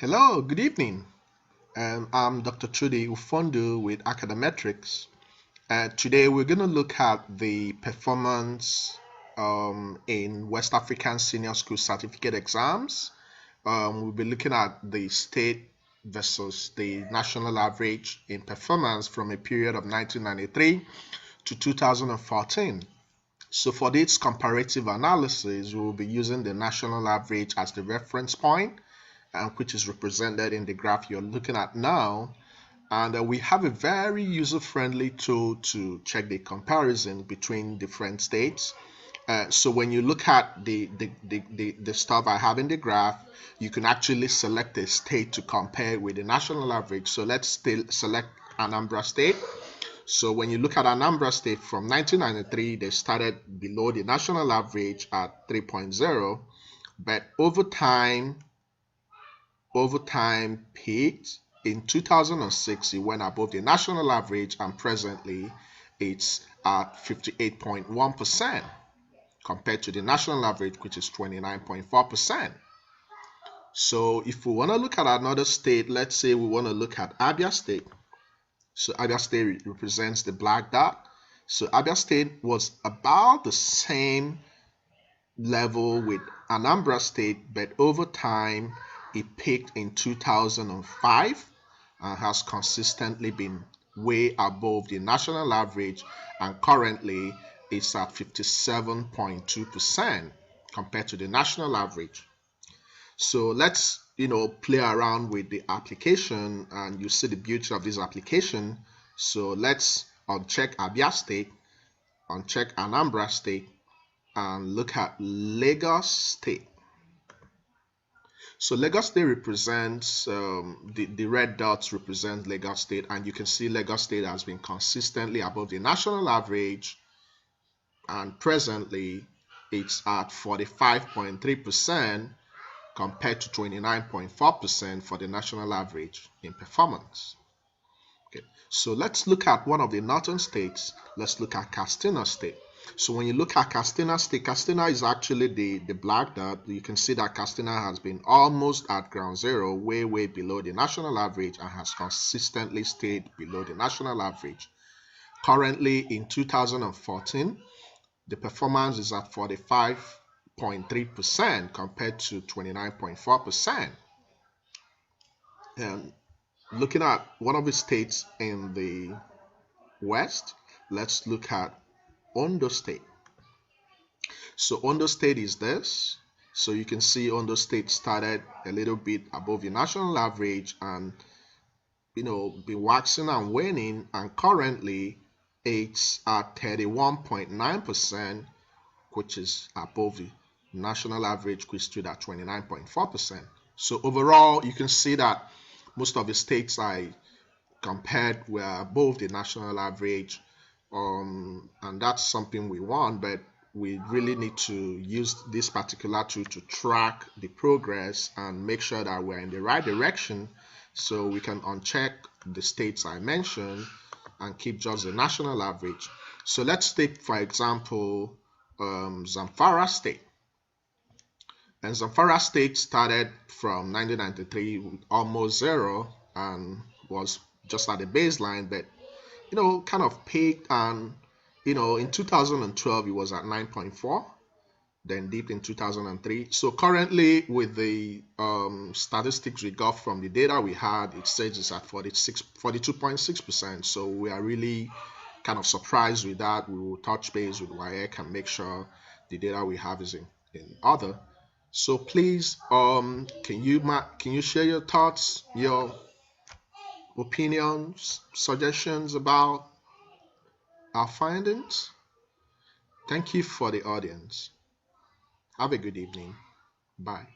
Hello, good evening. I'm Dr. Trudy Ufondu with Academics. Today we're going to look at the performance in West African Senior School Certificate exams. We'll be looking at the state versus the national average in performance from a period of 1993 to 2014. So for this comparative analysis, we'll be using the national average as the reference point, which is represented in the graph you're looking at now. And we have a very user-friendly tool to check the comparison between different states. So when you look at the stuff I have in the graph, you can actually select a state to compare with the national average. So let's still select Anambra State. So when you look at Anambra State from 1993, they started below the national average at 3.0, but over time peaked. In 2006, it went above the national average, and presently it's at 58.1% compared to the national average, which is 29.4%. So if we want to look at another state, let's say we want to look at Abia State. So Abia State represents the black dot. So Abia State was about the same level with Anambra State, but over time it peaked in 2005 and has consistently been way above the national average, and currently it's at 57.2% compared to the national average. So let's play around with the application, and you see the beauty of this application. So let's uncheck Abia State, uncheck Anambra State, and look at Lagos State. So Lagos State represents, the red dots represent Lagos State, and you can see Lagos State has been consistently above the national average, and presently it's at 45.3% compared to 29.4% for the national average in performance. Okay, so let's look at one of the northern states. Let's look at Katsina State. So when you look at Katsina State, Katsina is actually the black dot. You can see that Katsina has been almost at ground zero, way below the national average, and has consistently stayed below the national average. Currently in 2014, the performance is at 45.3% compared to 29.4%. And looking at one of the states in the west, let's look at Ondo State. So Ondo State is this. So you can see Ondo State started a little bit above the national average and been waxing and waning, and currently it's at 31.9%, which is above the national average, which stood at 29.4%. So overall, you can see that most of the states I compared were above the national average, and that's something we want, but we really need to use this particular tool to track the progress and make sure that we're in the right direction, so we can uncheck the states I mentioned and keep just the national average. So let's take, for example, Zamfara State. And Zamfara State started from 1993 with almost zero and was just at the baseline, but kind of peaked, and in 2012 it was at 9.4, then dipped in 2003. So currently, with the statistics we got from the data we had, it says it's at 42.6%. So we are really kind of surprised with that. We will touch base with WASSCE and make sure the data we have is in order. So please, can you share your thoughts, your opinions, suggestions about our findings? Thank you for the audience. Have a good evening. Bye.